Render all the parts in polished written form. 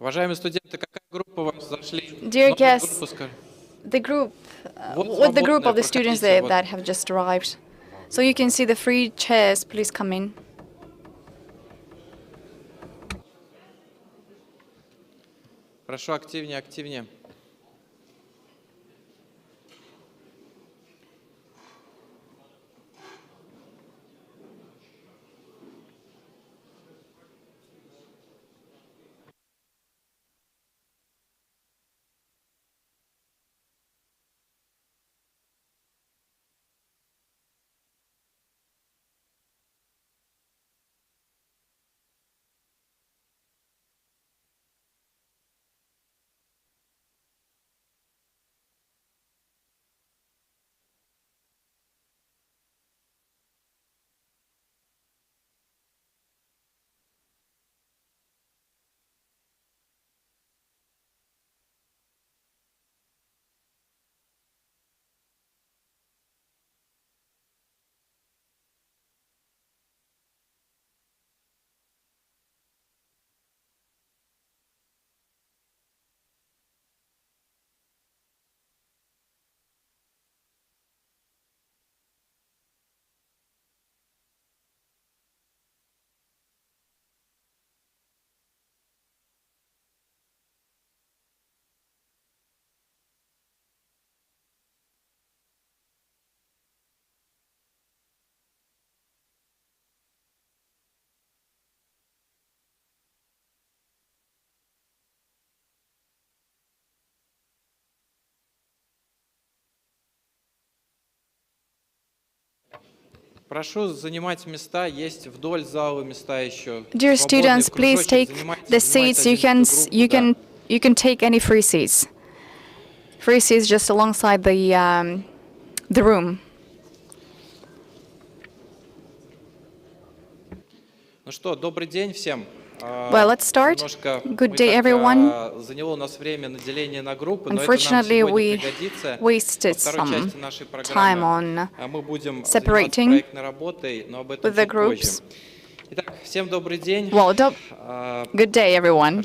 Уважаемые студенты, какая группа у вас зашли? Dear guests, the group, what the group of the students that have just arrived. So you can see the free chairs, please come in. Прошу активнее, активнее. Прошу занимать места, есть вдоль зала места еще. Dear students, please take the seats. You can take any free seats. Free seats just alongside the room. Ну что, добрый день всем. Well, let's start. Good day, everyone. Unfortunately, we wasted some time on separating with the groups. Well, good day, everyone.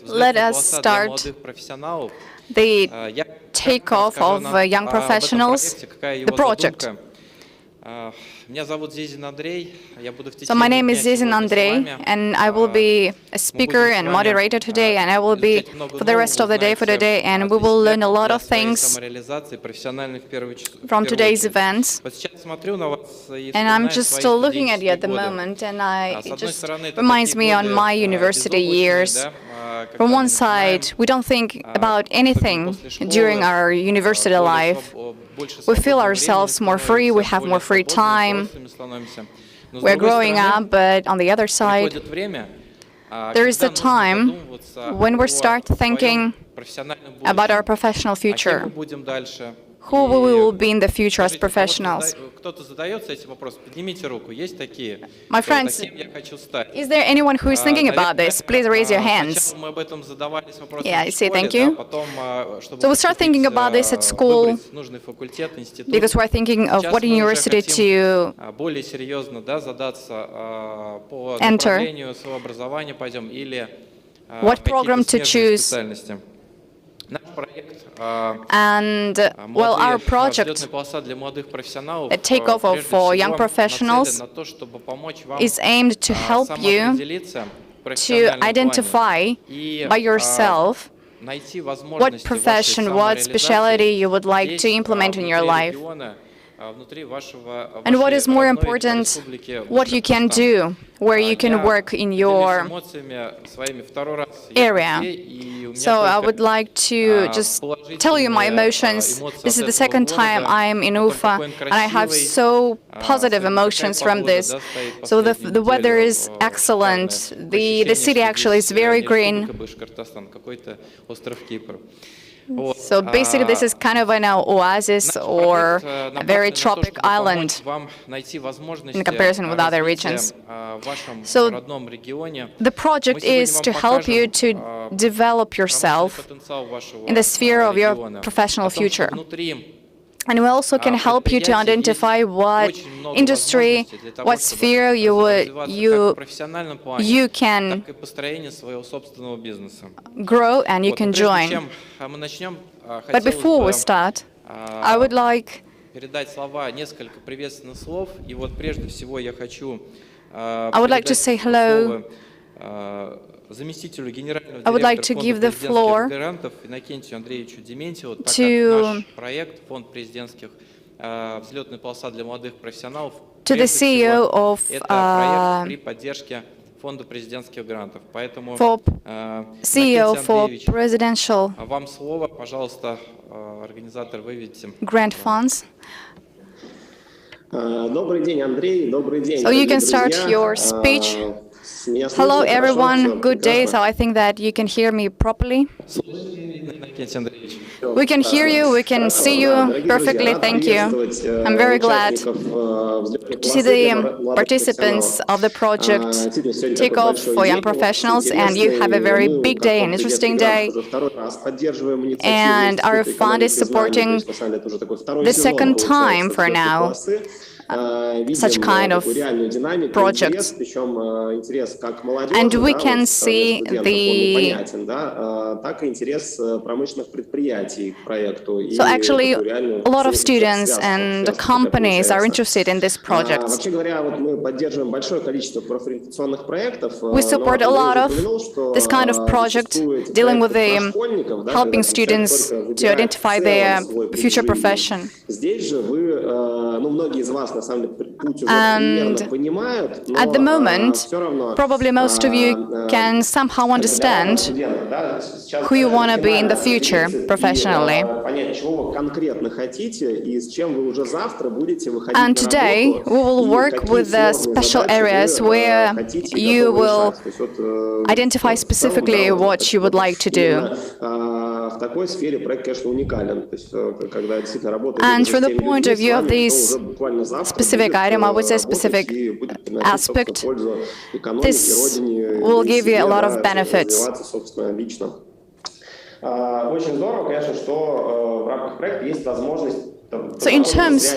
Let us start the takeoff of young professionals, the project. So my name is Zizin Andrei, and I will be a speaker and moderator today, and I will be for the rest of the day, and we will learn a lot of things from today's events. And I'm just still looking at you at the moment, and it just reminds me on my university years. From one side, we don't think about anything during our university life. We feel ourselves more free, we have more free time, we're growing up, but on the other side, there is the time when we start thinking about our professional future. Who we will be in the future as professionals. My friends, is there anyone who is thinking about this? Please raise your hands. Yeah, I see, thank you. So we start thinking about this at school because we're thinking of what university to enter, what program to choose. And, well, our project, a takeover for young professionals, is aimed to help you to identify by yourself what profession, what specialty you would like to implement in your life. And what is more important, what you can do, where you can work in your area. So I would like to just tell you my emotions. This is the second time I'm in Ufa, and I have so positive emotions from this. So the weather is excellent. The city actually is very green. So basically, this is kind of an oasis or a very tropic island in comparison with other regions. So the project is to help you to develop yourself in the sphere of your professional future. And we also can help you to identify what industry, what sphere you can grow and you can join. But before we start, I would like to say hello. I would like to give the floor to the CEO of Фонда Президентских грантов. Поэтому, CEO for Presidential вам слово, пожалуйста, организатор, выведите. Grant funds. Добрый день, Андрей. Добрый день. So you can start your speech. Hello, everyone. Good day. So I think that you can hear me properly. We can hear you. We can see you perfectly. Thank you. I'm very glad to see the participants of the project take off for young professionals. And you have a very big day, an interesting day. And our fund is supporting the second time for now such kind of projects. And we can see so actually a lot of students and companies are interested in this project. We support a lot of this kind of project dealing with helping students to identify their future profession. And at the moment, probably most of you can somehow understand who you want to be in the future professionally. And today, we will work with the special areas where you will identify specifically what you would like to do. And from the point of view of this specific item, I would say specific aspect, this will give you a lot of benefits. So in terms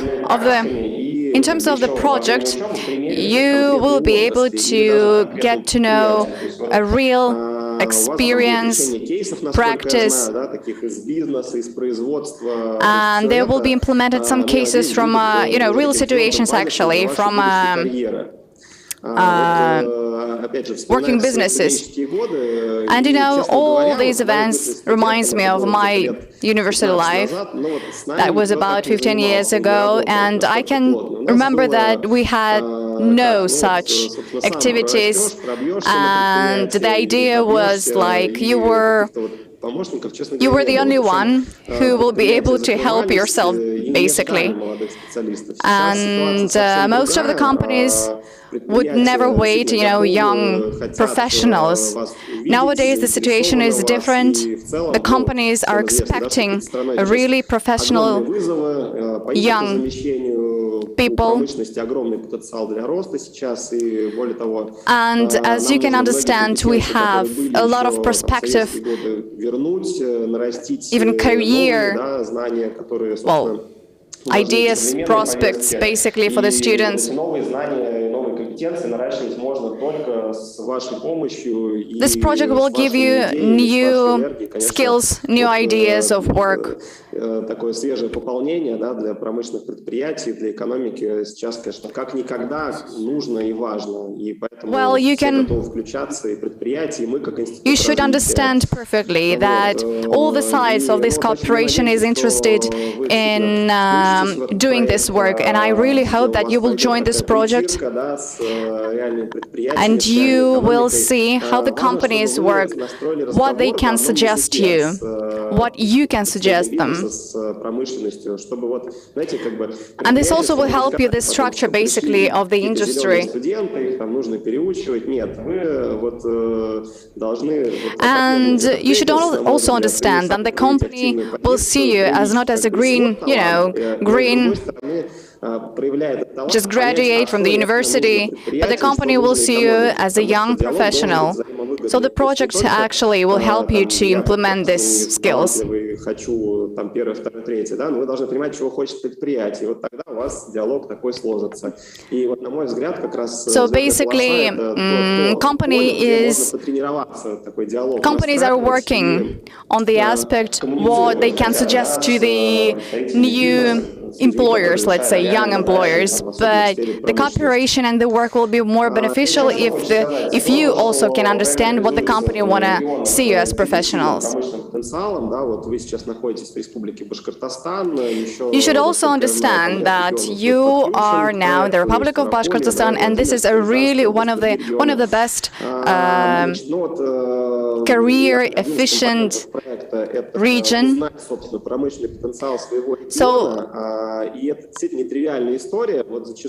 of the project, you will be able to get to know a real experience, practice, and there will be implemented some cases from real situations actually from working businesses. And all these events reminds me of my university life. That was about 15 years ago, and I can remember that we had no such activities, and the idea was like you were the only one who will be able to help yourself, basically. And most of the companies would never wait, young professionals. Nowadays, the situation is different. The companies are expecting a really professional young people. And as you can understand, we have a lot of perspective, even career, ideas, prospects, basically, for the students. This project will give you new skills, new ideas of work. Well, you should understand perfectly that all the sides of this cooperation is interested in doing this work, and I really hope that you will join this project and you will see how the companies work, what they can suggest you, what you can suggest them. And this also will help you the structure, basically, of the industry. And you should also understand that the company will see you as not as a green, just graduate from the university, but the company will see you as a young professional So the project actually will help you to implement these skills. Хочу там первое, второе, третье, да, но вы должны понимать, чего хочет предприятие, и вот тогда у вас диалог такой сложится. И вот на мой взгляд как раз So basically, companies are working on the aspect what they can suggest to the new employers, let's say young employers, but the cooperation and the work will be more beneficial if you also can understand what the company want to see you as professionals. You should also understand that you are now in the Republic of Bashkortostan, and this is a really one of the best career efficient region. So,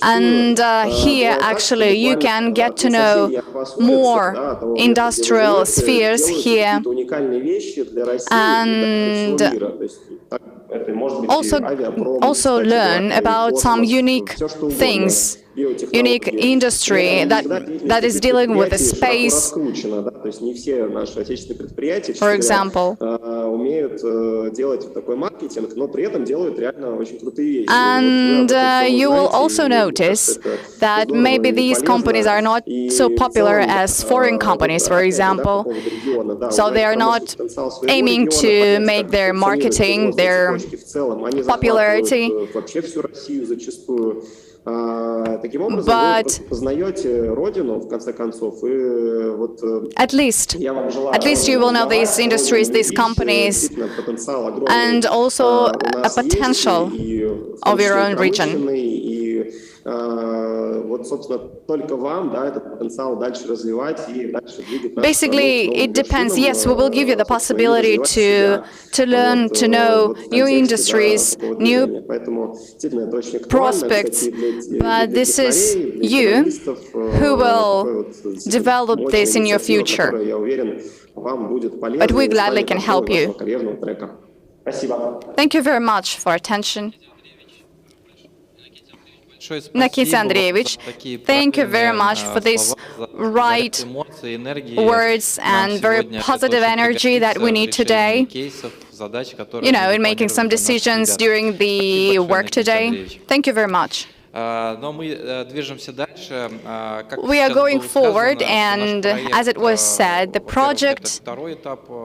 and here actually you can get to know more industrial spheres here, and also learn about some unique things, unique industry that is dealing with the space, for example. And you will also notice that maybe these companies are not so popular as foreign companies, for example. So they are not aiming to make their marketing, their popularity. But at least you will know these industries, these companies, and also a potential of your own region. Basically, it depends. Yes, we will give you the possibility to learn, to know new industries, new prospects, but this is you who will develop this in your future. But we gladly can help you. Thank you very much for attention. Nikita Andreevich, thank you very much for these right words and very positive energy that we need today, you know, in making some decisions during the work today. Thank you very much. We are going forward, and as it was said, the project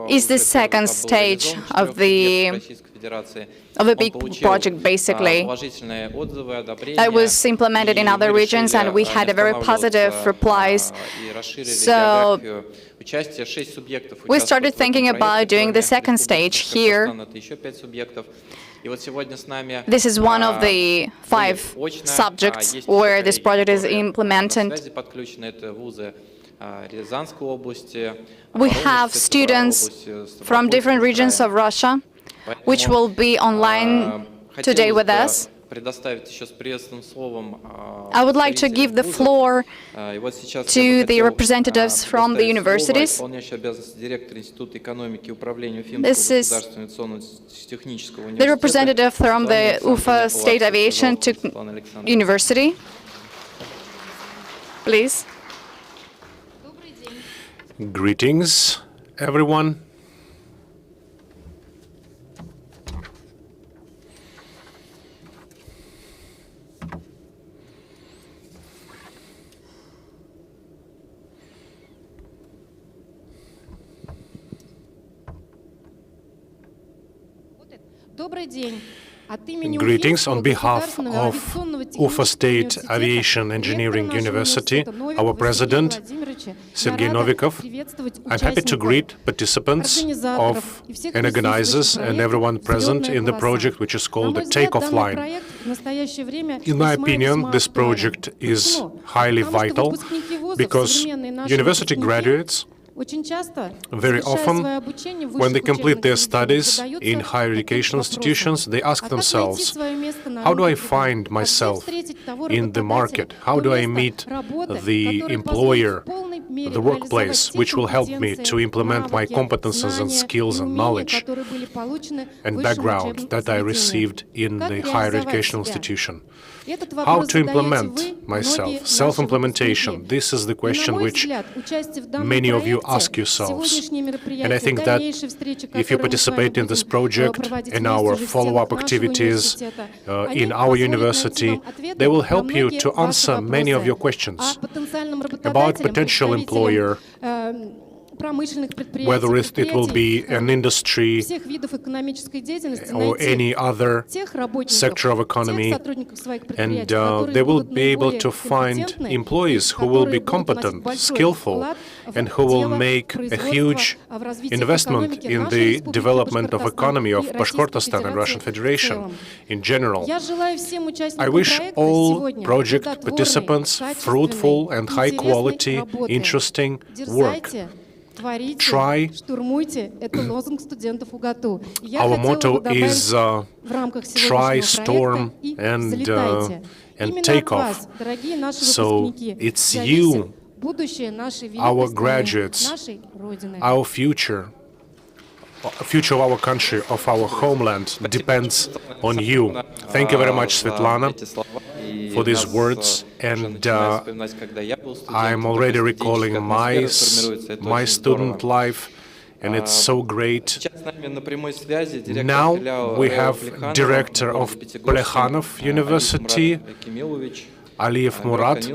is the second stage of the big project, basically, that was implemented in other regions, and we had a very positive replies. So we started thinking about doing the second stage here. This is one of the 5 subjects where this project is implemented. We have students from different regions of Russia, which will be online today with us. I would like to give the floor to the representatives from the universities. This is the representative from the Ufa State Aviation University. Please. Greetings, everyone. Greetings on behalf of Ufa State Aviation Engineering University, our president, Sergei Novikov. I'm happy to greet participants and organizers and everyone present in the project, which is called the Takeoff Line. In my opinion, this project is highly vital because university graduates very often, when they complete their studies in higher education institutions, they ask themselves, how do I find myself in the market? How do I meet the employer the workplace, which will help me to implement my competences and skills and knowledge and background that I received in the higher educational institution. How to implement myself? Self-implementation. This is the question which many of you ask yourselves. And I think that if you participate in this project and our follow-up activities in our university, they will help you to answer many of your questions about potential employer, whether it will be an industry or any other sector of economy, and they will be able to find employees who will be competent, skillful, and who will make a huge investment in the development of economy of Bashkortostan and Russian Federation in general. I wish all project participants fruitful and high-quality, interesting work. Try. Our motto is try, storm, and take off. So it's you, our graduates, our future of our country, of our homeland depends on you. Thank you very much, Svetlana, for these words, and I'm already recalling my student life, and it's so great. Now we have director of Plekhanov University, Aliyev Murat.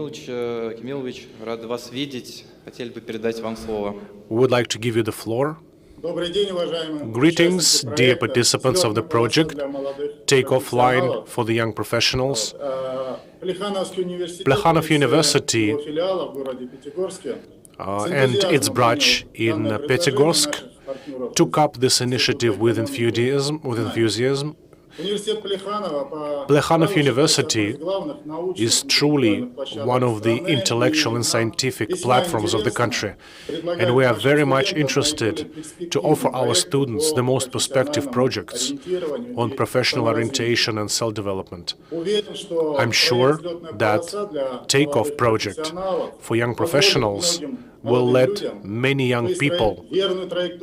We would like to give you the floor. Greetings, dear participants of the project, Take Offline for the Young Professionals. Plekhanov University and its branch in Petigorsk took up this initiative with enthusiasm. Plekhanov University is truly one of the intellectual and scientific platforms of the country, and we are very much interested to offer our students the most prospective projects on professional orientation and self-development. I'm sure that Takeoff project for young professionals will let many young people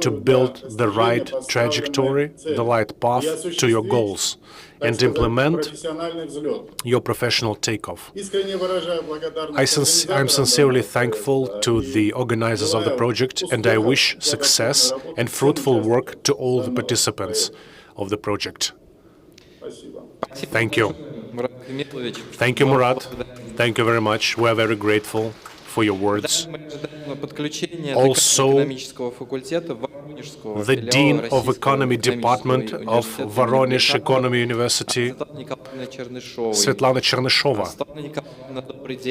to build the right trajectory, the right path to your goals, and implement your professional takeoff. I'm sincerely thankful to the organizers of the project, and I wish success and fruitful work to all the participants of the project. Thank you. Thank you, Murat. Thank you very much. We are very grateful for your words. Also, the Dean of Economy Department of Voronezh Economy University, Svetlana Chernysova.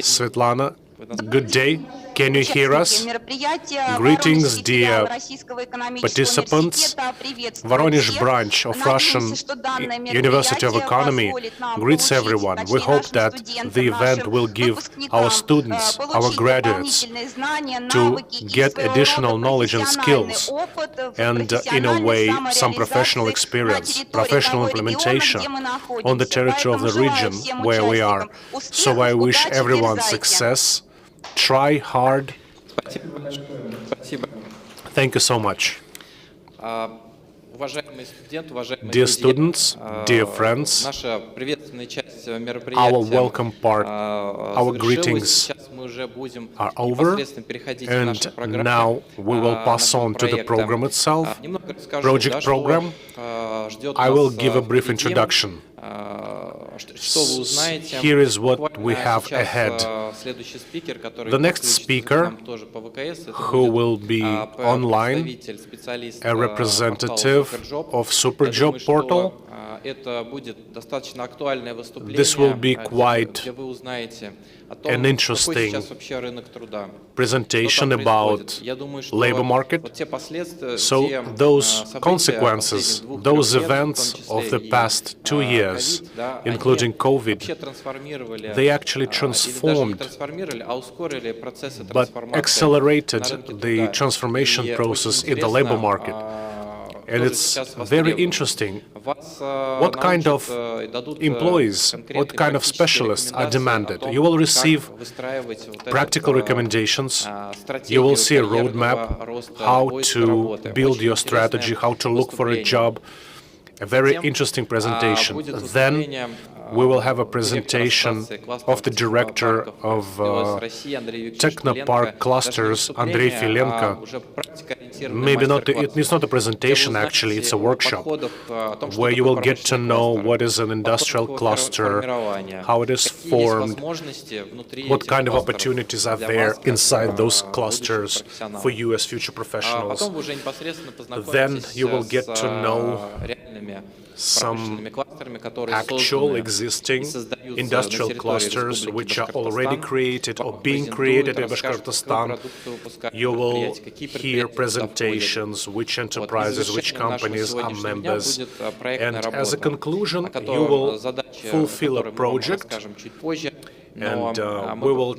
Svetlana, good day. Can you hear us? Greetings, dear participants. Voronezh branch of Russian University of Economy greets everyone. We hope that the event will give our students, our graduates, to get additional knowledge and skills, and in a way, some professional experience, professional implementation on the territory of the region where we are. So I wish everyone success. Try hard. Thank you so much. Dear students, dear friends, our welcome part, our greetings are over, and now we will pass on to the program itself, project program. I will give a brief introduction. Here is what we have ahead. The next speaker, who will be online, a representative of Superjob portal. This will be quite an interesting presentation about labor market. So those consequences, those events of the past 2 years, including COVID, they actually transformed, but accelerated the transformation process in the labor market. And it's very interesting what kind of employees, what kind of specialists are demanded. You will receive practical recommendations, you will see a roadmap, how to build your strategy, how to look for a job, a very interesting presentation. Then we will have a presentation of the director of Technopark clusters, Andrei Filenko. Maybe not, it's not a presentation actually, it's a workshop where you will get to know what is an industrial cluster, how it is formed, what kind of opportunities are there inside those clusters for you as future professionals. Then you will get to know some actual existing industrial clusters which are already created or being created in Bashkortostan. You will hear presentations, which enterprises, which companies are members. And as a conclusion, you will fulfill a project. And we will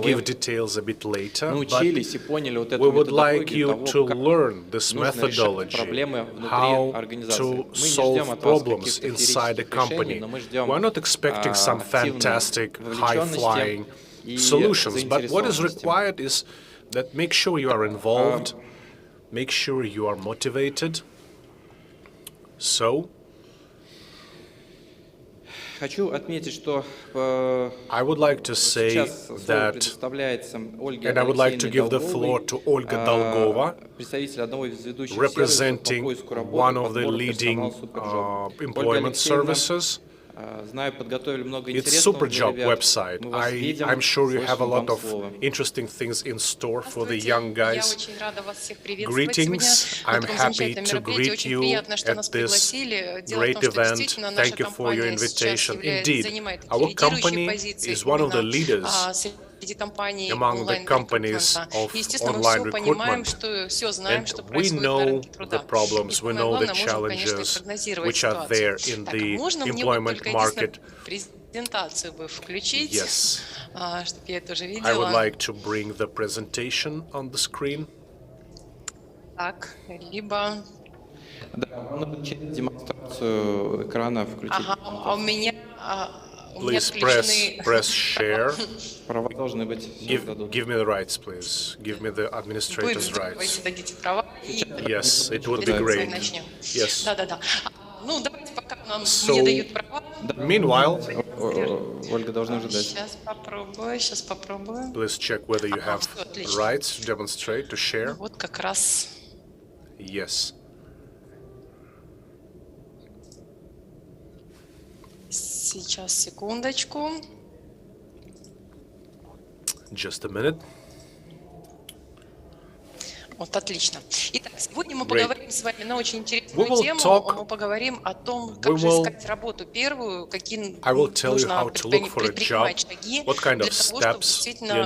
give details a bit later, but we would like you to learn this methodology, how to solve problems inside a company. We're not expecting some fantastic, high-flying solutions, but what is required is that make sure you are involved, make sure you are motivated. So, I would like to say that, and I would like to give the floor to Olga Dolgova, representing one of the leading employment services. It's Superjob website. I'm sure you have a lot of interesting things in store for the young guys. Greetings. I'm happy to greet you at this great event. Thank you for your invitation. Indeed, our company is one of the leaders among the companies of online recruitment, and we know the problems, we know the challenges which are there in the employment market. Yes, I would like to bring the presentation on the screen. Please press share. Give me the rights, please. Give me the administrator's rights. Yes, it would be great. Yes. So, meanwhile, please check whether you have rights to demonstrate, to share. Yes. Сейчас, секундочку. Just a minute. Вот, отлично. Итак, сегодня мы поговорим с вами на очень интересную тему. Мы поговорим о том, как же искать работу первую, какие нужно предпринимать шаги для того, чтобы действительно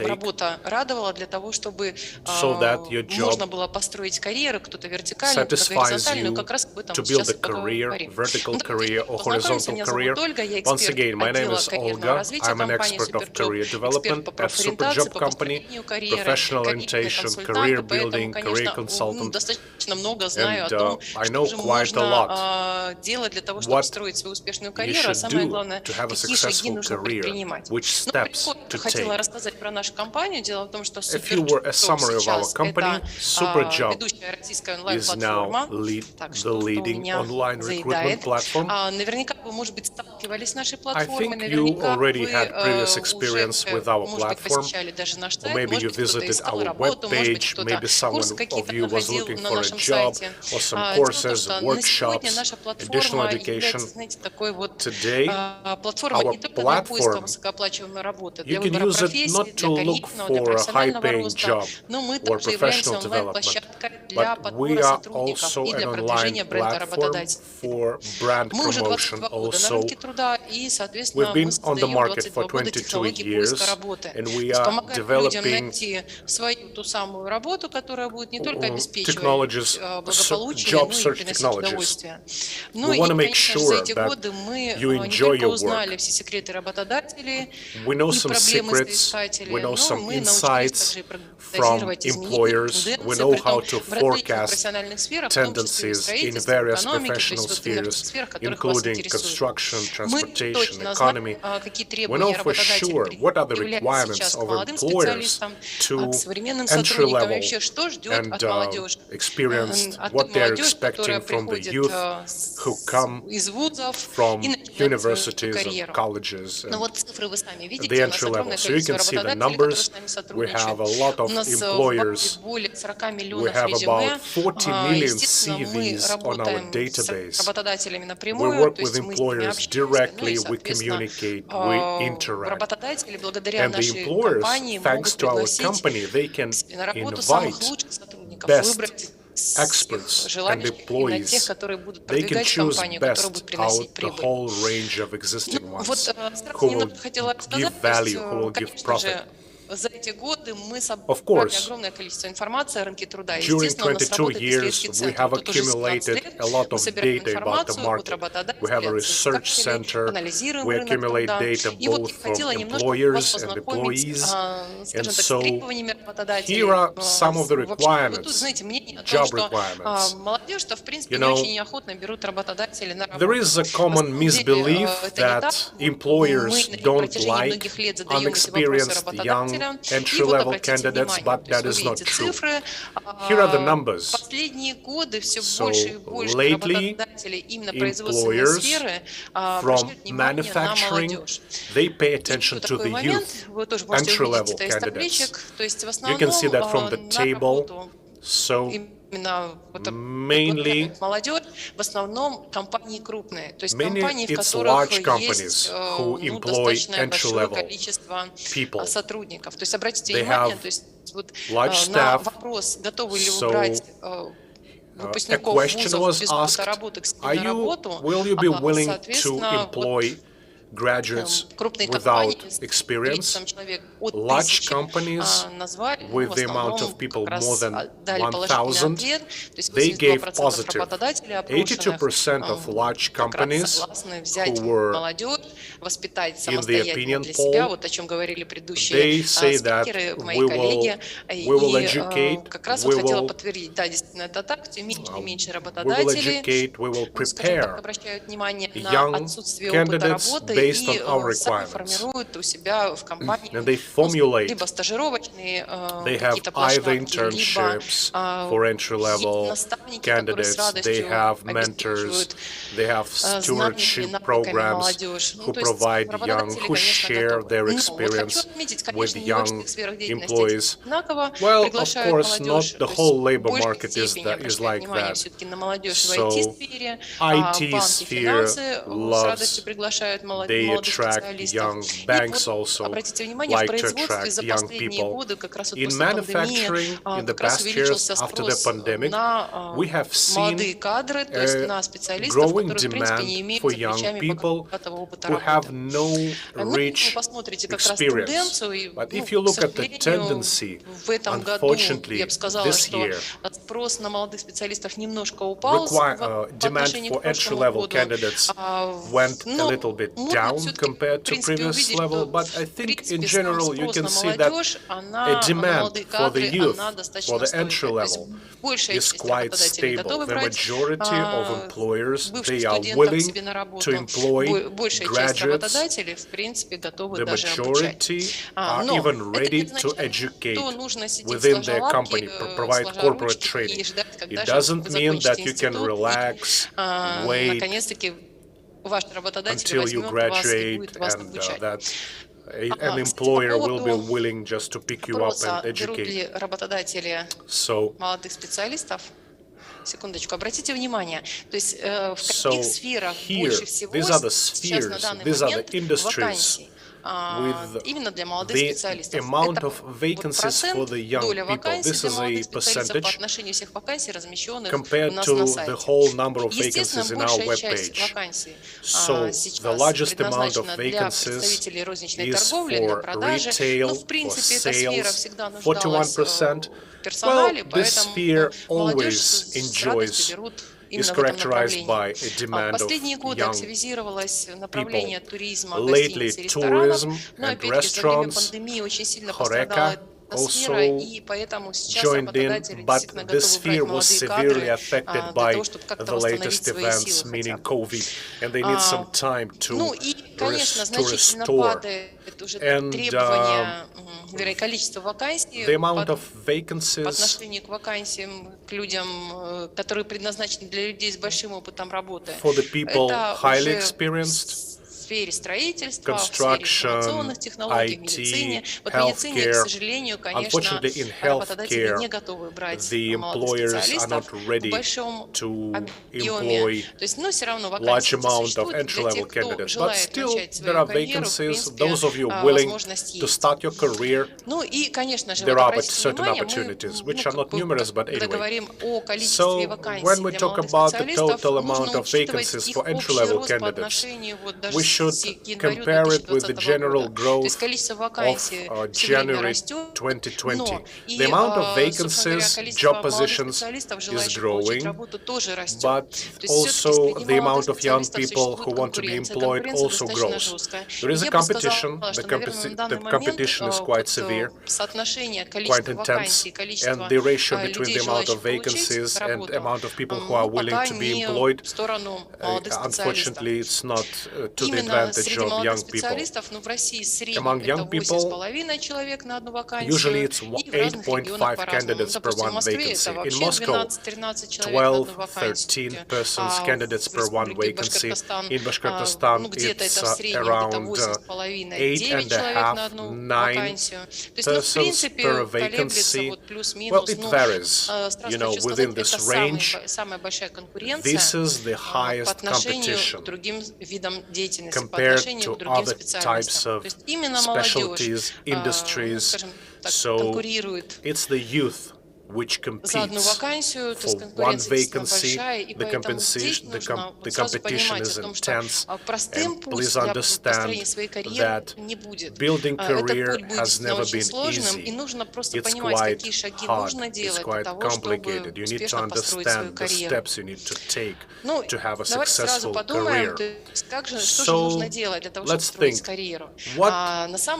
работа радовала, для того, чтобы можно было построить карьеру, кто-то вертикальную, кто-то горизонтальную. Как раз об этом сейчас и поговорим. Познакомимся, меня зовут Ольга, я эксперт отдела карьерного развития компании Superjob, эксперт по профориентации, по построению карьеры, карьерный консультант. Building, career consultant, достаточно много знаю о том, что же можно делать для того, чтобы строить свою успешную карьеру, а самое главное, какие шаги нужно предпринимать. Но хотела рассказать про нашу компанию. Дело в том, что Superjob сейчас это ведущая российская онлайн-платформа, так что кто меня заедает. Наверняка вы, может быть, сталкивались с нашей платформой, наверняка вы уже, может быть, посещали даже наш сайт, может быть, кто-то искал работу, может быть, кто-то курсы какие-то проходил на нашем сайте. Сегодня наша платформа является, знаете, такой вот платформой не только для поиска высокооплачиваемой работы, для выбора профессии, для карьерного, для профессионального роста, но мы также являемся онлайн-площадкой для подбора сотрудников и для продвижения бренда работодателя. Мы уже 22 года на рынке труда, и, соответственно, мы создаем 22 года технологии поиска работы. Помогаем людям найти свою ту самую работу, которая будет не только обеспечивать благополучие, но и приносить удовольствие. Ну и, конечно, за эти годы мы не только узнали все секреты работодателей и проблемы соискателей, но мы научились также и прогнозировать изменения, тенденции, при том, to в различных forecast профессиональных сферах, в том числе и в tendencies in строительстве, various экономике, то есть professional вот именно в spheres, тех сферах, которых вас including интересуют. construction, Мы transportation, точно знаем, economy. какие We требования know for работодатель sure what are the предъявляет requirements сейчас к of молодым employers специалистам, to к современным entry сотрудникам, и level вообще, что ждет and от молодежи, experienced, от what той they're молодежи, которая expecting from the приходит youth who come из вузов и from начинает свою universities and карьеру. colleges Но and вот цифры вы сами the видите, у нас entry level. огромное So you количество can see the работодателей, которые с numbers. нами We сотрудничают. have a lot У of нас в базе employers. более 40 We миллионов have резюме. about 40 million Естественно, мы CVs on our работаем с database. работодателями We напрямую, work то with есть мы с ними employers общаемся, ну и, directly, we соответственно, communicate, we interact. работодатели благодаря And the нашей employers, компании thanks могут to our пригласить company, they к can себе на работу самых invite лучших сотрудников, best выбрать experts and желающих, именно тех, employees. которые будут They can продвигать choose компанию, которые будут best приносить out the прибыль. whole range of existing Вот ones сразу who will немного хотела give рассказать, то есть, value, who will give конечно profit. же, за эти годы мы Of собрали course, огромное количество информации о рынке труда. during Естественно, у нас 22 работает years, исследовательский we центр. have Тут уже 17 accumulated лет a lot мы of собираем data about the информацию от market. We работодателей, have a от research соискателей, center. анализируем We рынок accumulate труда. data И вот both я from хотела немножко вас employers and познакомить, employees. скажем And так, с so требованиями работодателей. here are some of the Вообще, вот тут, requirements, знаете, мнение о том, job что requirements. молодежь-то, в принципе, You не know, очень неохотно берут работодатели на there работу. is a На common самом деле, misbelief это не так. that Мы employers на don't протяжении like многих лет задаем эти вопросы unexperienced young работодателям. И вот entry-level обратите candidates, внимание, but то есть that вы is not видите true. цифры. Here are the numbers. Последние годы все So больше и больше lately, работодателей именно производственной employers сферы from обращают внимание на manufacturing, молодежь. they pay И attention to такой the момент, youth, вы тоже можете увидеть entry-level это из candidates. табличек, то есть в You can see основном that from the на table. работу So именно mainly молодежь, в основном компании крупные, то есть Mainly компании, в it's которых large companies есть who employ достаточно большое entry-level количество people. сотрудников. То есть обратите They внимание, have то есть вот large на staff. вопрос, готовы ли вы So, брать a выпускников question вузов was без опыта asked, работы к себе are на you, работу, will you be willing to соответственно, employ graduates крупные without компании с experience? количеством человек от Large 1000 companies назвали, with в the amount основном of people как раз more than дали положительный 1,000, ответ, то есть they gave 82% positive. работодателей опрошенных 82% of large как раз companies согласны взять who were молодежь, воспитать in the самостоятельно opinion для себя, poll, вот о чем говорили they предыдущие say that спикеры, мои we коллеги, will educate, как раз we вот хотела will подтвердить, да, действительно это так, все меньше и меньше we will работодателей, educate, we will скажем так, prepare обращают внимание на young отсутствие опыта candidates работы based и on our сами requirements. формируют у себя в компании And they formulate, либо стажировочные they have какие-то either площадки, либо internships for есть entry-level наставники, которые с candidates, they радостью have mentors, обеспечивают they have знаниями, stewardship навыками programs молодежь. who То есть provide young, работодатели, who конечно, share готовы. their Но вот хочу experience отметить, with конечно, не во young всех сферах деятельности employees. одинаково Well, of приглашают course, not молодежь. the То есть whole в labor большей market степени is обращают like внимание that. все-таки на молодежь в So, IT-сфере, IT банки, sphere финансы с loves, радостью приглашают they молодых attract специалистов. young И banks вот also обратите внимание, в like to производстве attract за young последние people. годы, как раз вот In после пандемии, manufacturing, in the как раз past years увеличился after the спрос pandemic, на we have seen молодые кадры, то есть на a специалистов, growing которые, в принципе, не demand имеют for за young плечами people богатого опыта who have работы. no Ну, вы rich посмотрите как раз experience. тенденцию, и, But ну, if you к look at the сожалению, tendency, в этом году, unfortunately, я бы сказала, this что year, спрос на молодых специалистов немножко упал по demand отношению for к прошлому entry-level году. candidates went a Но little bit можно down все-таки, compared в to принципе, previous увидеть, level, что, but I в think in принципе, сам general you спрос can на see that молодежь, a на demand молодые for the кадры, youth, она for достаточно the стойкая. entry То есть level, большая is часть quite работодателей stable. готовы The брать majority of employers, бывших they are студентов к себе willing на to работу. employ Большая часть graduates. работодателей, в принципе, готовы The даже обучать. majority are Но even это ready не to означает, educate что нужно сидеть within сложа their лапки, company, provide сложа corporate ручки training. и ждать, It когда же doesn't вы mean закончите that you can институт relax, и, wait наконец-таки, ваш работодатель until you возьмет вас и graduate будет вас and обучать. that an Кстати, employer по will be поводу willing just to pick you up вопроса, and берут educate. ли работодатели So, молодых специалистов, секундочку, обратите внимание, то есть в каких сферах here, больше всего these are the сейчас на spheres, данный these are the момент industries вакансий with именно для молодых the специалистов. amount Это of vacancies процент, for the young доля people. вакансий This для is молодых a специалистов по percentage отношению всех вакансий, размещенных у compared нас на to сайте. the whole number of Естественно, vacancies in our большая web часть page. вакансий So, the сейчас largest amount of предназначена для vacancies представителей розничной is торговли, для for продажи. retail, Но, в принципе, for эта сфера sales, всегда нуждалась 41%. в персонале, Well, this поэтому sphere молодежь always с радостью enjoys, берут is именно в этом characterized by направлении. a demand of Последние годы young активизировалось направление туризма, Lately, гостиниц и ресторанов, tourism но and опять-таки за время restaurants, пандемии очень сильно Horeca, пострадала also joined in, but the sphere was severely affected by the latest events, meaning COVID, and they need some time to restore. And the amount of vacancies for the people highly experienced, construction, IT, healthcare. Unfortunately, in healthcare, the employers are not ready to employ large amount of entry-level candidates. But still, there are vacancies. Those of you willing to start your career, there are certain opportunities, which are not numerous, but anyway. So, when we talk about the total amount of vacancies for entry-level candidates, we should compare it with the general growth of January 2020. The amount of vacancies, job positions is growing, but also the amount of young people who want to be employed also grows. There is a competition. The competition is quite severe, quite intense, and the ratio between the amount of vacancies and the amount of people who are willing to be employed, unfortunately, it's not to the advantage of young people. Among young people, usually it's 8.5 candidates per one vacancy. In Moscow, 12-13 persons candidates per one vacancy. In Bashkortostan, it's around 8.5-9 persons per vacancy. Well, it varies, within this range. This is the highest competition compared to other types of specialties, industries. So it's the youth which competes for one vacancy. The competition is intense, and please understand that building career has never been easy. It's quite hard, it's quite complicated. You need to understand the steps you need to take to have a successful career. So let's think, what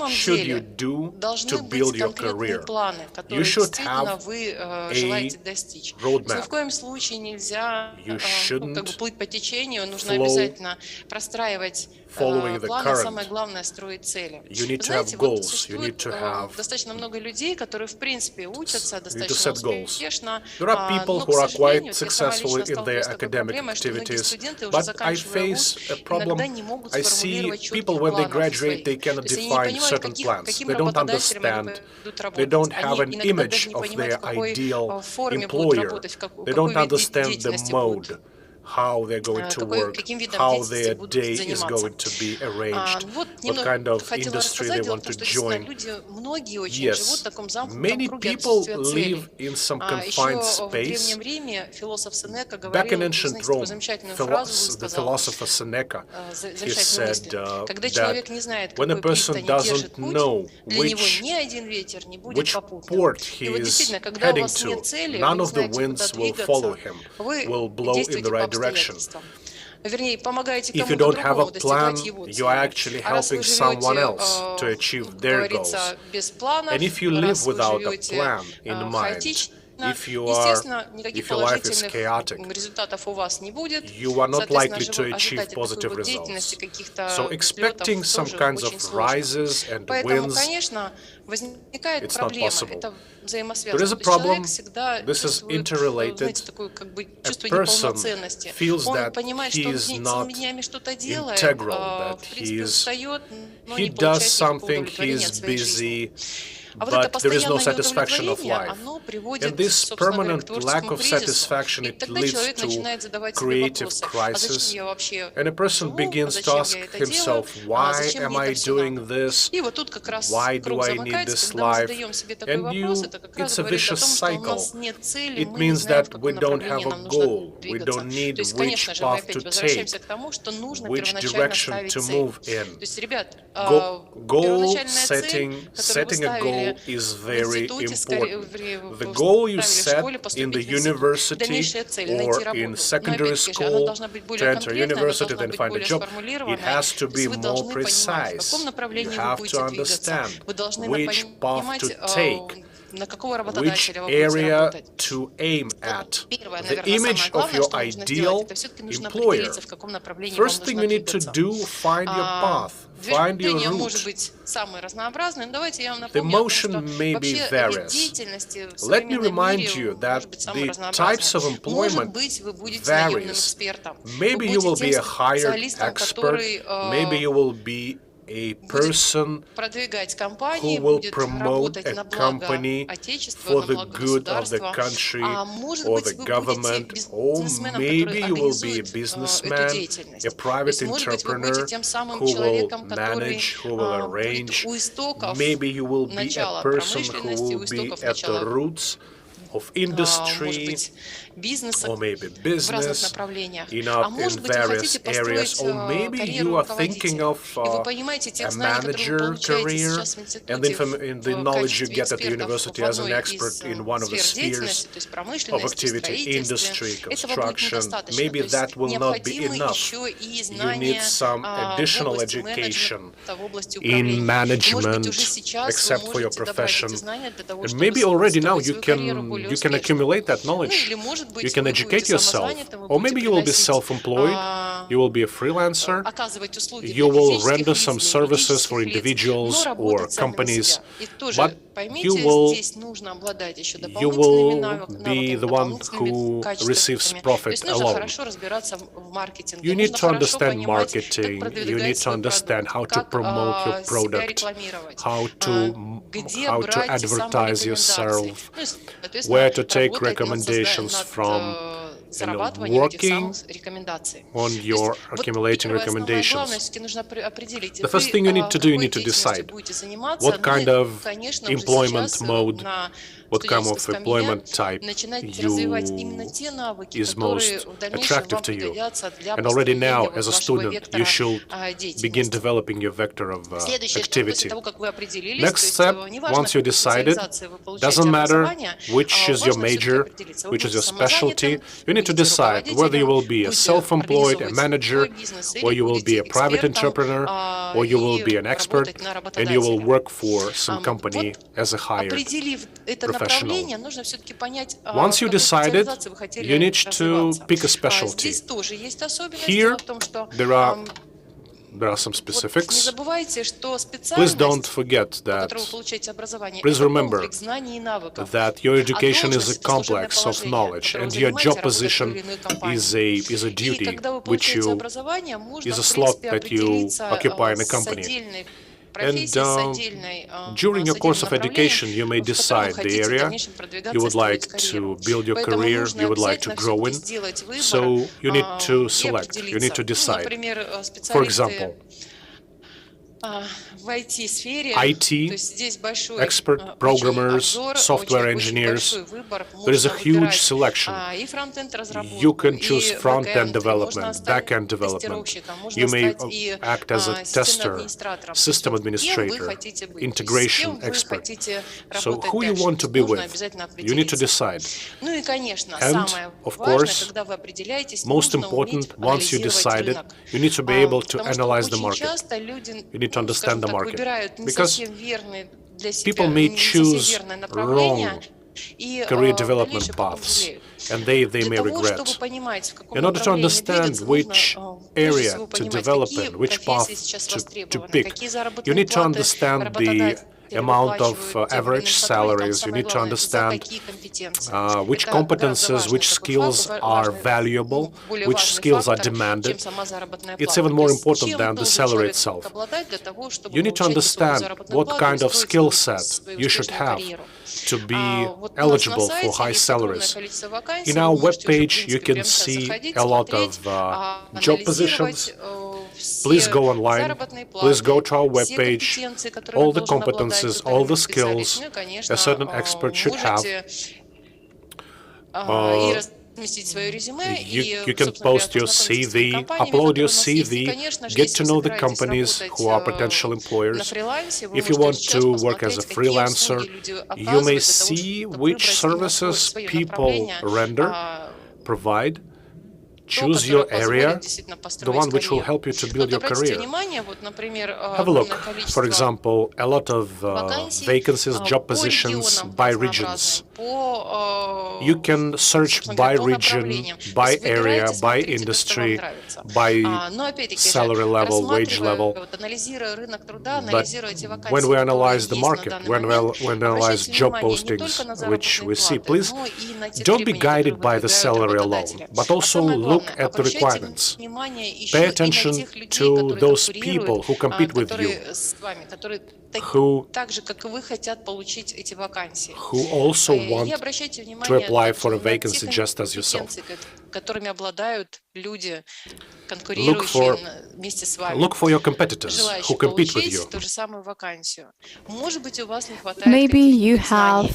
should you do to build your career? You should have a roadmap. You shouldn't flow following the current. You need to have goals. You need to have to set goals. There are people who are quite successful in their academic activities, but I face a problem. I see people when they graduate, they cannot define certain plans. They don't understand. They don't have an image of their ideal employer. They don't understand the mode, how they're going to work, how their day is going to be arranged, what kind of industry they want to join. Yes, many people live in some confined space. Back in ancient Rome, the philosopher Seneca, he said that when a person doesn't know which port he is heading to, none of the winds will follow him, will blow in the right direction. If you don't have a plan, you are actually helping someone else to achieve their goals. And if you live without a plan in mind, if your life is chaotic, you are not likely to achieve positive results. So expecting some kinds of rises and wins, it's not possible. There is a problem. This is interrelated. A person feels that he is not integral, that he does something, he is busy, but there is no satisfaction of life. And this permanent lack of satisfaction, it leads to creative crisis. And a person begins to ask himself, why am I doing this? Why do I need this life? And it's a vicious cycle. It means that we don't have a goal. We don't need which path to take, which direction to move in. Goal setting a goal is very important. The goal you set in the university or in secondary school to enter university, then find a job, it has to be more precise. You have to understand which path to take, which area to aim at, the image of your ideal employer. First thing you need to do, find your path, find your route. The motion may be various. Let me remind you that the types of employment varies. Maybe you will be a hired expert, maybe you will be a person who will promote a company for the good of the country or the government, or maybe you will be a businessman, a private entrepreneur who will manage, who will arrange. Maybe you will be a person who will be at the roots of industry, or maybe business in various areas, or maybe you are thinking of a manager career, and the knowledge you get at the university as an expert in one of the spheres of activity, industry, construction, maybe that will not be enough. You need some additional education in management, except for your profession. And maybe already now you can accumulate that knowledge. You can educate yourself, or maybe you will be self-employed, you will be a freelancer, you will render some services for individuals or companies, but you will be the one who receives profit alone. You need to understand marketing, you need to understand how to promote your product, how to advertise yourself, where to take recommendations from, working on your accumulating recommendations. The first thing you need to do, you need to decide what kind of employment mode, what kind of employment type is most attractive to you. And already now, as a student, you should begin developing your vector of activity. Next step, once you decided, doesn't matter which is your major, which is your specialty, you need to decide whether you will be a self-employed, a manager, or you will be a private entrepreneur, or you will be an expert, and you will work for some company as a hired professional. Once you decided, you need to pick a specialty. Here, there are some specifics. Please don't forget that, please remember that your education is a complex of knowledge, and your job position is a duty, which is a slot that you occupy in a company. And during your course of education, you may decide the area you would like to build your career, you would like to grow in. So you need to select, you need to decide. For example, IT, expert programmers, software engineers, there is a huge selection. You can choose front-end development, back-end development. You may act as a tester, system administrator, integration expert. So who you want to be with, you need to decide. And, of course, most important, once you decided, you need to be able to analyze the market. You need to understand the market. Because people may choose wrong career development paths, and they may regret. In order to understand which area to develop in, which path to pick, you need to understand the amount of average salaries, you need to understand which competences, which skills are valuable, which skills are demanded. It's even more important than the salary itself. You need to understand what kind of skill set you should have to be eligible for high salaries. In our webpage, you can see a lot of job positions. Please go online, please go to our webpage, all the competences, all the skills a certain expert should have. You can post your CV, upload your CV, get to know the companies who are potential employers. If you want to work as a freelancer, you may see which services people render, provide. Choose your area, the one which will help you to build your career. Have a look. For example, a lot of vacancies, job positions by regions. You can search by region, by area, by industry, by salary level, wage level. But when we analyze the market, when we analyze job postings, which we see, please don't be guided by the salary alone, but also look at the requirements. Pay attention to those people who compete with you, who also want to apply for a vacancy just as yourself. Look for your competitors who compete with you. Maybe you have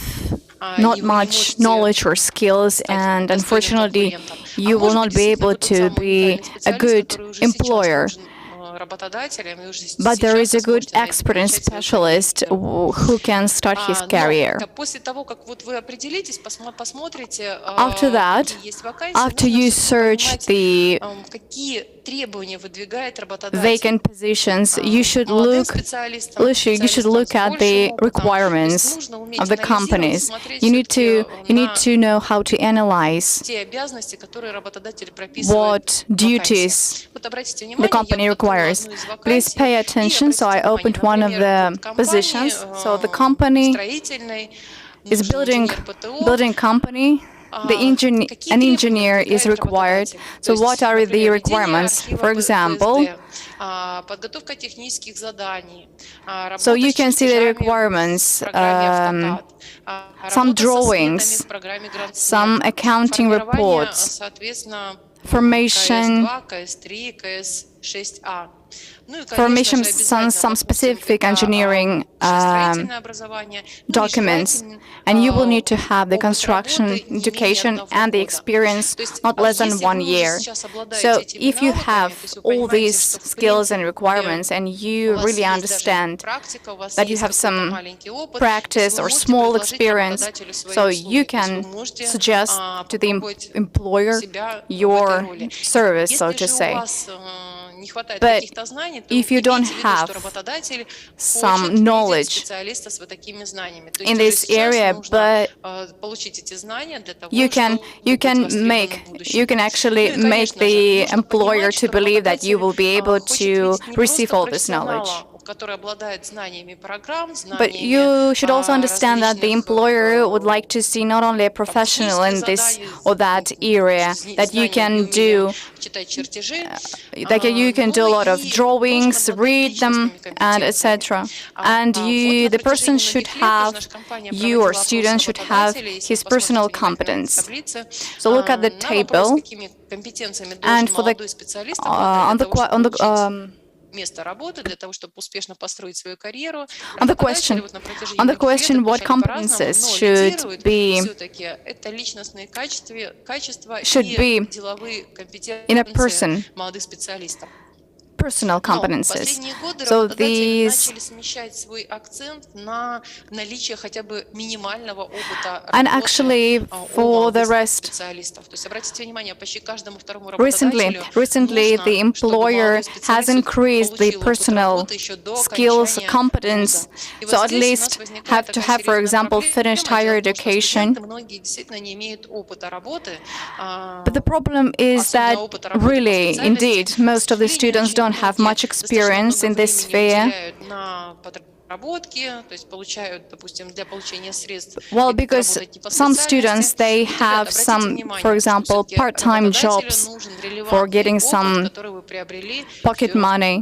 not much knowledge or skills, and unfortunately, you will not be able to be a good employer. But there is a good expert and specialist who can start his career. After that, after you search the vacant positions, you should look at the requirements of the companies. You need to know how to analyze what duties the company requires. Please pay attention. So I opened one of the positions. So the company is building company. An engineer is required. So what are the requirements? For example, so you can see the requirements, some drawings, some accounting reports, formation, some specific engineering documents, and you will need to have the construction education and the experience not less than 1 year. So if you have all these skills and requirements and you really understand that you have some practice or small experience, so you can suggest to the employer your service, so to say. But if you don't have some knowledge in this area, but you can actually make the employer to believe that you will be able to receive all this knowledge. But you should also understand that the employer would like to see not only a professional in this or that area, that you can do a lot of drawings, read them, and etc. And the person should have, you or student should have his personal competence. So look at the table, and for the on the question what competences should be in a person, personal competences. So these, and actually for the rest, recently the employer has increased the personal skills, competence, so at least have to have, for example, finished higher education. But the problem is that really, indeed, most of the students don't have much experience in this sphere. Well, because some students, they have some, for example, part-time jobs for getting some pocket money.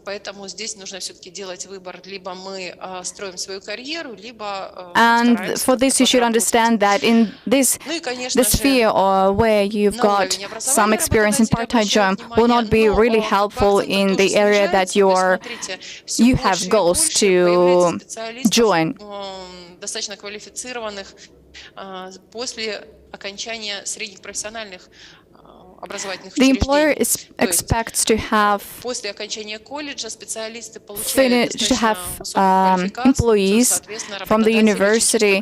Поэтому здесь нужно все-таки делать выбор. Либо мы строим свою карьеру, либо And for this, you should understand that in this the sphere where you've got some experience in part-time job will not be really helpful in the area that you have goals to join. Достаточно квалифицированных после окончания средних профессиональных образовательных The employer учреждений. expects to have После окончания колледжа специалисты получают employees from the university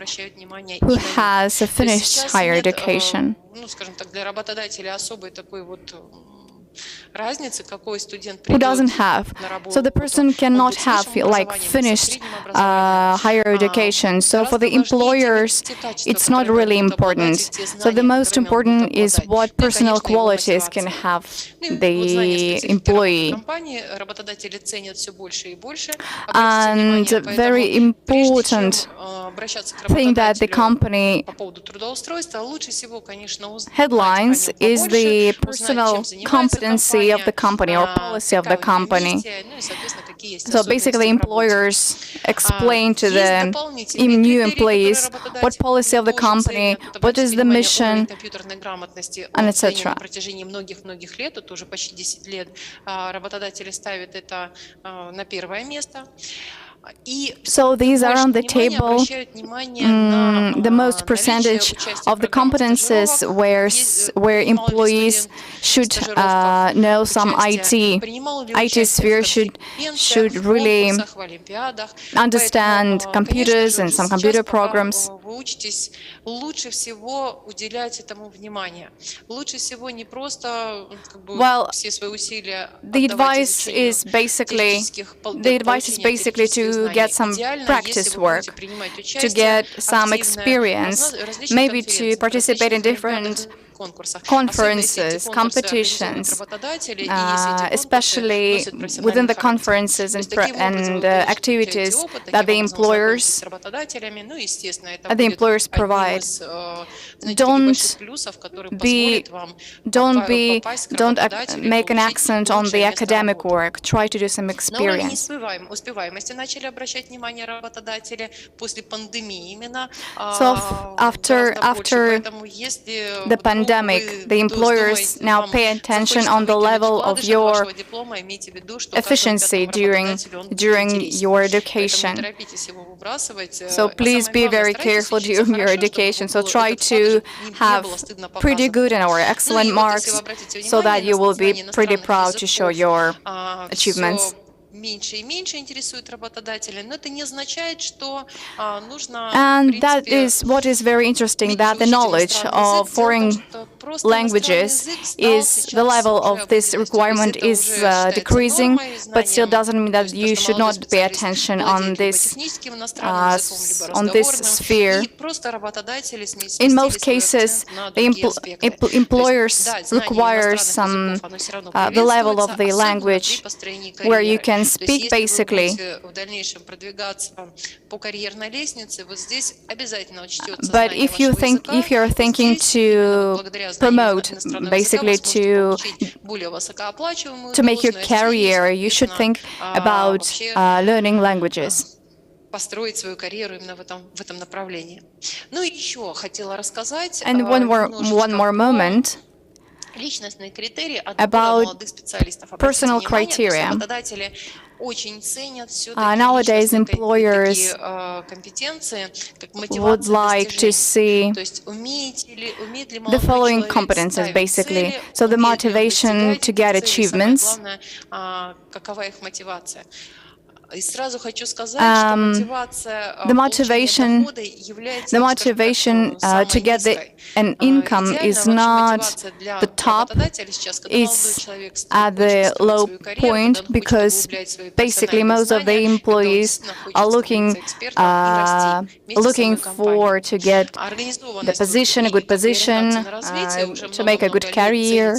who has a finished higher education. Ну, скажем так, для работодателя особой такой вот разницы, какой студент Who придет doesn't have. на работу. So the person cannot have like finished higher education. So for the employers, it's not really important. So the most important is what personal qualities can have the employee. Работодатели ценят все больше и больше. And a very important thing that the company по поводу трудоустройства лучше всего, конечно, headlines is the personal competency of the company or policy of the company. So basically, employers explain to the new employees what policy of the company, what is the mission, and etc. На протяжении многих лет, это уже почти 10 лет, работодатели ставят это на первое место. So these are on the table, the most percentage of the competences where employees should know some IT sphere should really understand computers and some computer programs. Лучше всего уделять этому внимание. Лучше всего не просто все свои усилия the advice is basically to get some practice work, to get some experience, maybe to participate in different conferences, competitions, especially within the conferences and activities that the employers provide. Don't make an accent on the academic work. Try to do some experience. So after the pandemic, the employers now pay attention on the level of your efficiency during your education. So please be very careful during your education. So try to have pretty good or excellent marks so that you will be pretty proud to show your achievements. меньше и меньше интересует работодателя, но это не означает, что нужно. And that is what is very interesting, that the knowledge of foreign languages is the level of this requirement is decreasing, but still doesn't mean that you should not pay attention on this sphere. In most cases, the employers require the level of the language where you can speak basically. But if you're thinking to promote, basically to make your career, you should think about learning languages. Построить свою карьеру именно в этом направлении. Ну и еще хотела рассказать. And one more moment личностные критерии отбора молодых специалистов. Personal criteria. Работодатели очень ценят nowadays employers would like to see the following competences basically. So the motivation to get achievements. И сразу хочу сказать, что мотивация to get an income is not the top, it's at the low point, because basically most of the employees are looking for to get the position, a good position, to make a good career.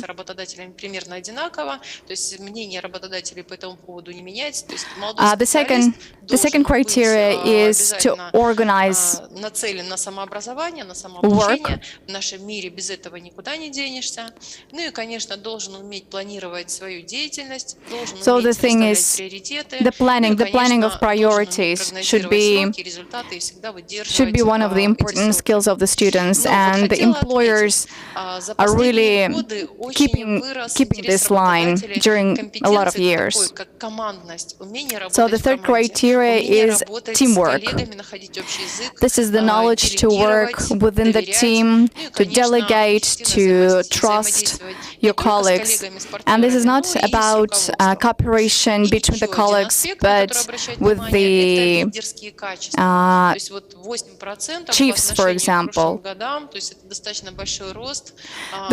The second criteria is to organize нацелен на самообразование, на самообучение. В нашем мире без этого никуда не денешься. Ну и, конечно, должен уметь планировать свою деятельность, должен уметь расставлять приоритеты. the planning of priorities should be one of the important skills of the students, and the employers are really keeping this line during a lot of years. So the third criteria is teamwork. This is the knowledge to work within the team, to delegate, to trust your colleagues. And this is not about cooperation between the colleagues, but with the chiefs, for example.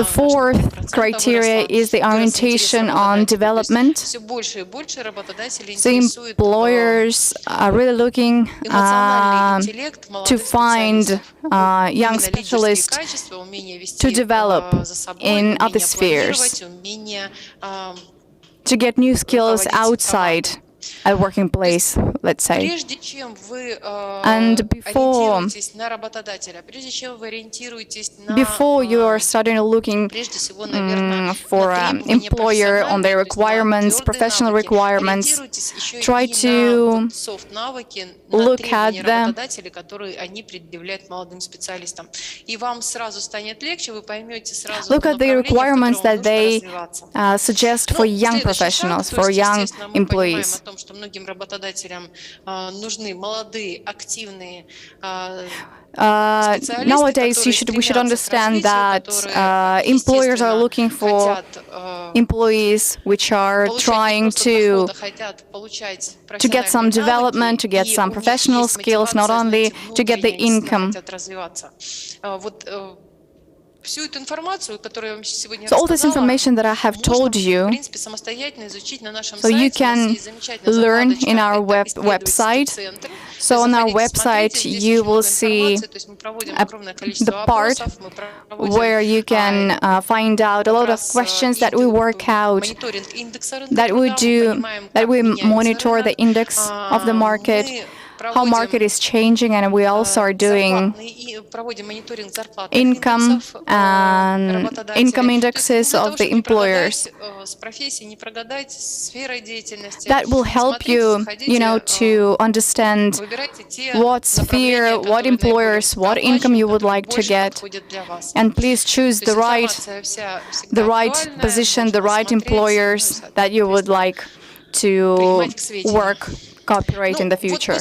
The fourth criteria is the orientation on development. So employers are really looking to find young specialists to develop in other spheres, to get new skills outside a working place, let's say. And before you are starting looking for an employer on their requirements, professional requirements, try to look at them. Look at the requirements that they suggest for young professionals, for young employees. Что многим работодателям нужны молодые, активные Nowadays, we should understand that employers are looking for employees which are trying to get some development, to get some professional skills, not only to get the income. So all this information that I have told you, so you can learn in our website. So on our website, you will see the part where you can find out a lot of questions that we work out, that we monitor the index of the market, how market is changing, and we also are doing income indexes of the employers. That will help you, to understand what sphere, what employers, what income you would like to get. And please choose the right position, the right employers that you would like to cooperate in the future.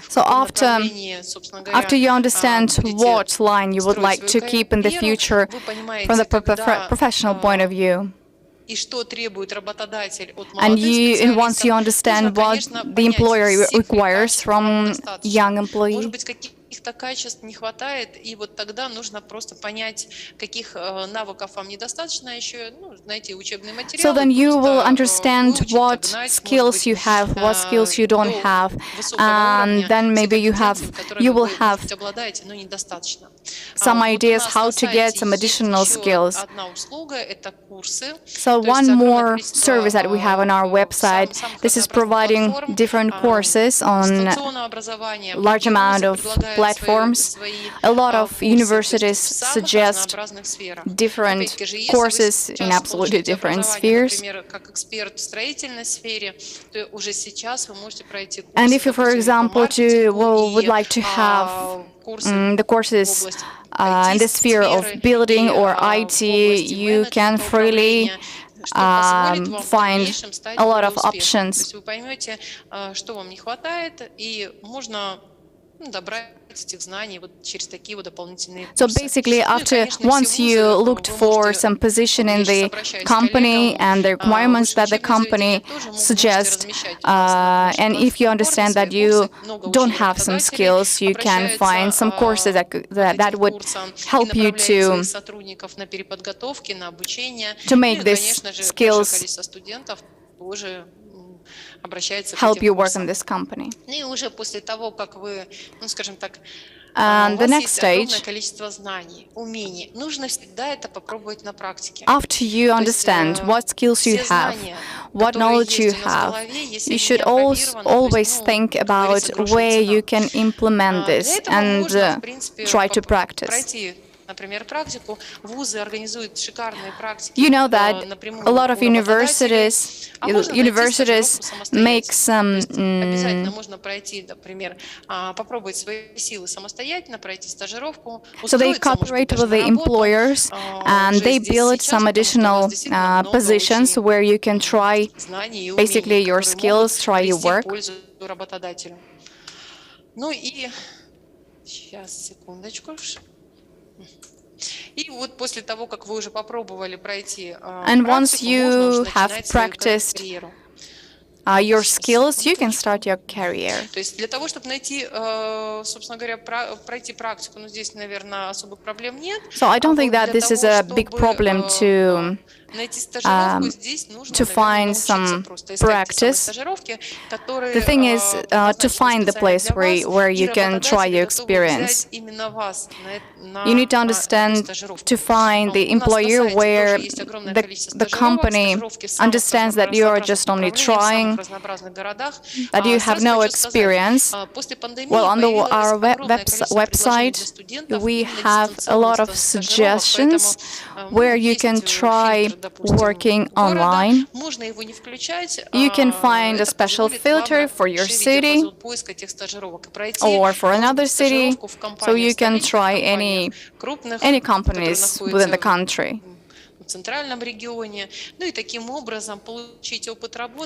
So after you understand what line you would like to keep in the future from the professional point of view, and once you understand what the employer requires from young employees, каких-то качеств не хватает, и вот тогда нужно просто понять, каких навыков вам недостаточно еще, знаете, учебные материалы. So then you will understand what skills you have, what skills you don't have, and then maybe you will have some ideas how to get some additional skills. So one more service that we have on our website, this is providing different courses on large amount of platforms. A lot of universities suggest different courses in absolutely different spheres. And if you, for example, would like to have the courses in the sphere of building or IT, you can freely find a lot of options. So basically, once you looked for some position in the company and the requirements that the company suggests, and if you understand that you don't have some skills, you can find some courses that would help you to make these skills help you work in this company. And the next stage, after you understand what skills you have, what knowledge you have, you should always think about where you can implement this and try to practice. You know that a lot of universities make some so they cooperate with the employers and they build some additional positions where you can try basically your skills, try your work. And once you have practiced your skills, you can start your career. So I don't think that this is a big problem to find some practice. The thing is to find the place where you can try your experience. You need to understand to find the employer where the company understands that you are just only trying, that you have no experience. Well, on our website, we have a lot of suggestions where you can try working online. You can find a special filter for your city or for another city, so you can try any companies within the country.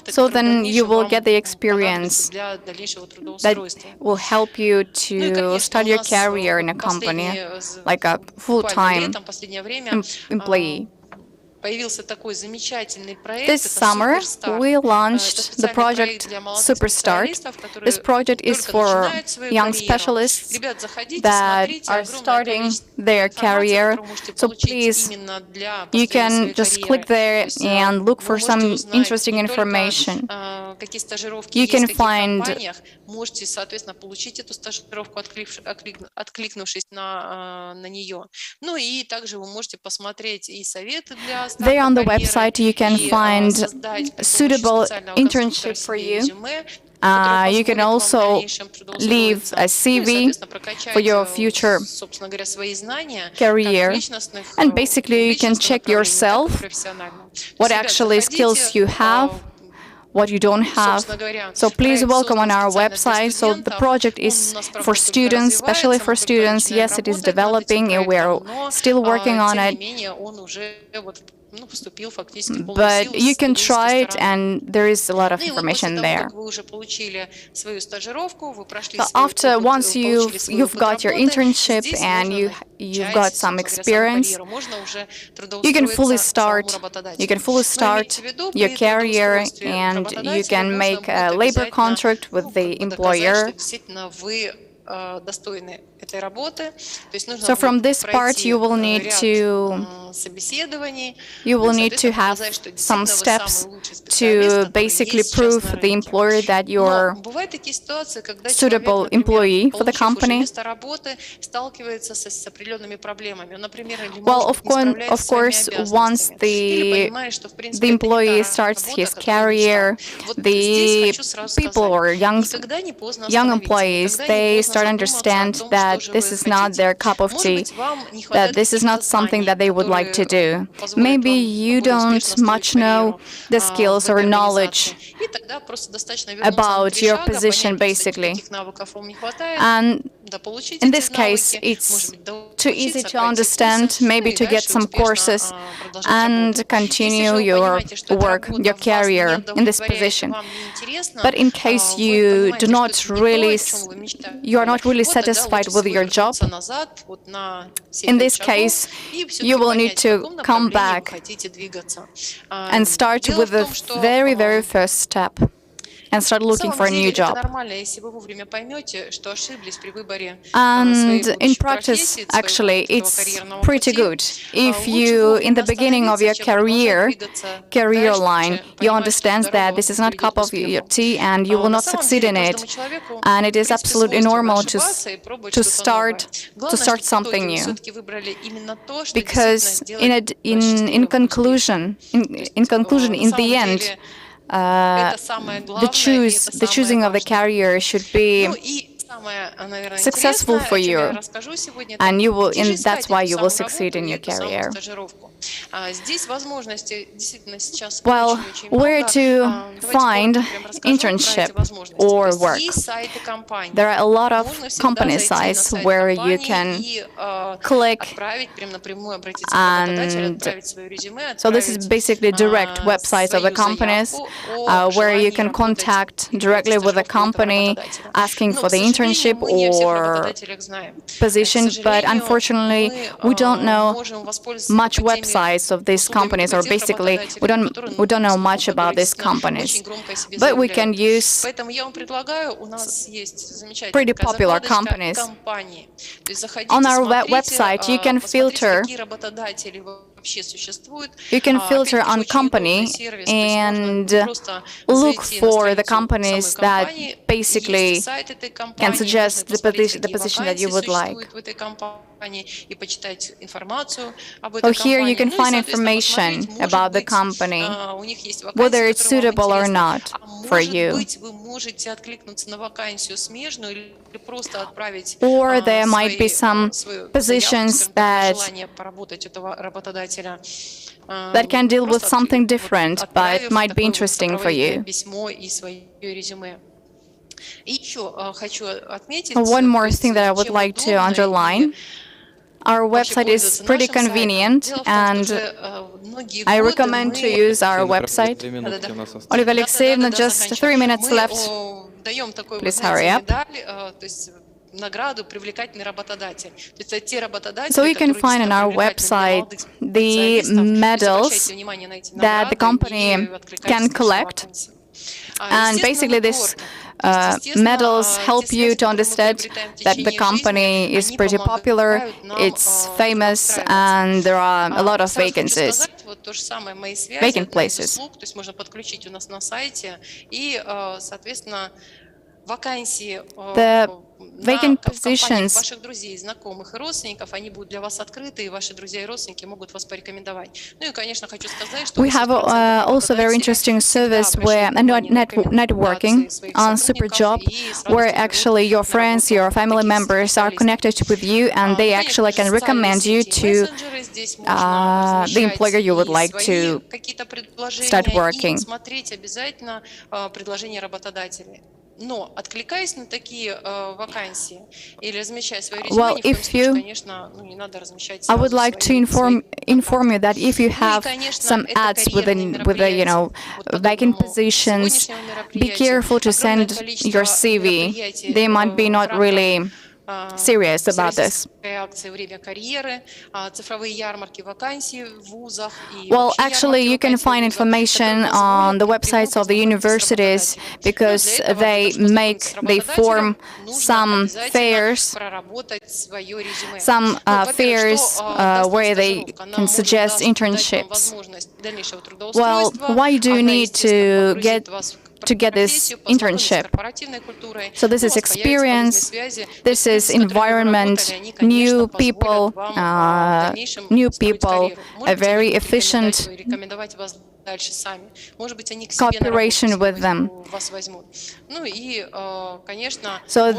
So then you will get the experience that will help you to start your career in a company, like a full-time employee. This summer, we launched the project Superstart. This project is for young specialists that are starting their career. So please, you can just click there and look for some interesting information. You can find there on the website you can find suitable internship for you. You can also leave a CV for your future career. And basically you can check yourself what actually skills you have, what you don't have. So please welcome on our website. So the project is for students, especially for students. Yes, it is developing and we are still working on it. But you can try it and there is a lot of information there. So after, once you've got your internship and you've got some experience, you can fully start your career and you can make a labor contract with the employer. So from this part you will need to have some steps to basically prove the employer that you're a suitable employee for the company. Well, of course, once the employee starts his career, the people or young employees, they start to understand that this is not their cup of tea, that this is not something that they would like to do. Maybe you don't much know the skills or knowledge about your position, basically. And in this case, it's too easy to understand, maybe to get some courses and continue your work, your career in this position. But in case you are not really satisfied with your job, in this case, you will need to come back and start with the very, very first step. and start looking for a new job. And in practice, actually, it's pretty good. If you, in the beginning of your career line, you understand that this is not a cup of your tea and you will not succeed in it, and it is absolutely normal to start something new. Because in conclusion, in the end, the choosing of the career should be successful for you, and that's why you will succeed in your career. Well, where to find internship or work? There are a lot of company sites where you can click, and so this is basically direct websites of the companies where you can contact directly with the company asking for the internship or position, but unfortunately we don't know much websites of these companies, or basically we don't know much about these companies, but we can use pretty popular companies. On our website you can filter on company and look for the companies that basically can suggest the position that you would like. So here you can find information about the company, whether it's suitable or not for you. Or there might be some positions that can deal with something different, but might be interesting for you. One more thing that I would like to underline. Our website is pretty convenient, and I recommend to use our website. Olga Alexeyevna, just 3 minutes left. Please hurry up. So you can find on our website the medals that the company can collect. And basically these medals help you to understand that the company is pretty popular, it's famous, and there are a lot of vacancies, vacant places. The vacant positions, we have also a very interesting service where networking on Superjob, where actually your friends, your family members are connected with you, and they actually can recommend you to the employer you would like to start working. Well, I would like to inform you that if you have some ads with vacant positions, be careful to send your CV. They might be not really serious about this. Well, actually, you can find information on the websites of the universities, because they form some fairs, where they can suggest internships. Well, why do you need to get this internship? So this is experience, this is environment, new people, a very efficient cooperation with them. So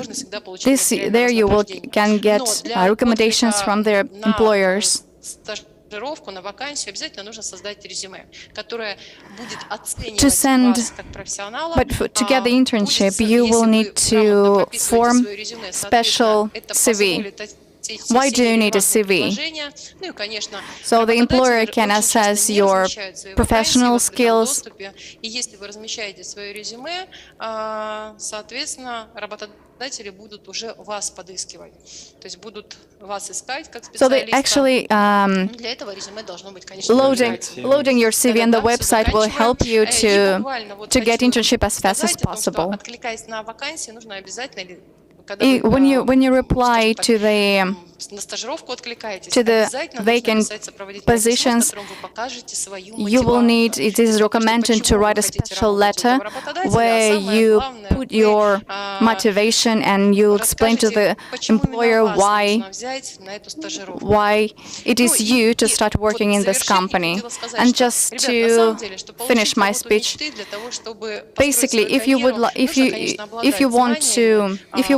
there you can get recommendations from their employers. To get the internship, you will need to form special CV. Why do you need a CV? So the employer can assess your professional skills. И если вы размещаете свое резюме, соответственно, работодатели будут уже вас подыскивать, то есть будут вас искать как So they специалиста. actually Для этого резюме должно быть, конечно, loading your CV on the website will help you to get internship as fast as possible. Откликаясь на вакансии, нужно обязательно When you reply to the vacant positions, you will need, it is recommended to write a special letter where you put your motivation and you explain to the employer why it is you to start working in this company. And just to finish my speech, basically, if you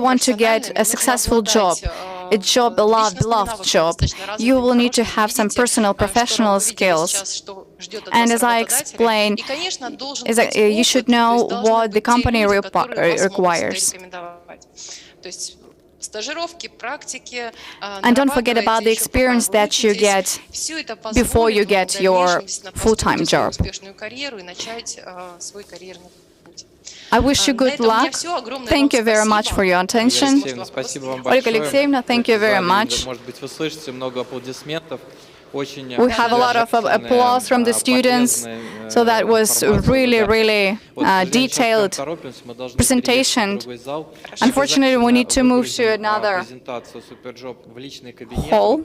want to get a successful job, a beloved job, you will need to have some personal professional skills. And as I explained, you should know what the company requires. And don't forget about the experience that you get before you get your full-time job. I wish you good luck. Thank you very much for your attention. Ольга Алексеевна, thank you very much. We have a lot of applause from the students, so that was really, really detailed presentation. Unfortunately, we need to move to another hall.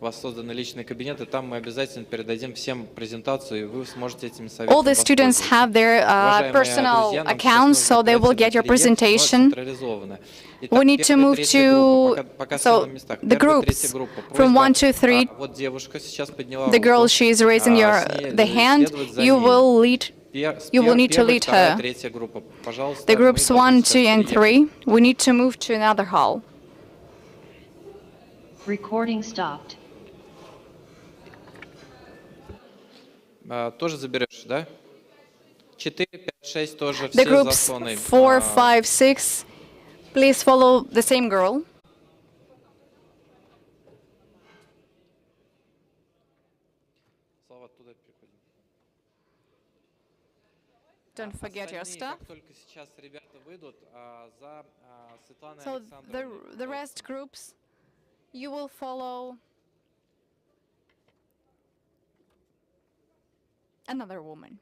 У вас созданы личные кабинеты, там мы обязательно передадим всем презентацию, и вы сможете этими советами All the students have their personal accounts, so they will get your presentation. We need to move to the groups from 1 to 3. The girl, she is raising the hand. You will need to lead her. The groups 1, 2, and 3. We need to move to another hall. Recording stopped. Тоже заберешь, да? 4, 5, 6 тоже The все groups засланы. 4, 5, 6. Please follow the same girl. Слава, туда переходим. Don't forget your stuff. Как только сейчас ребята выйдут, за Светланой So Александровной. the rest groups, you will follow another woman.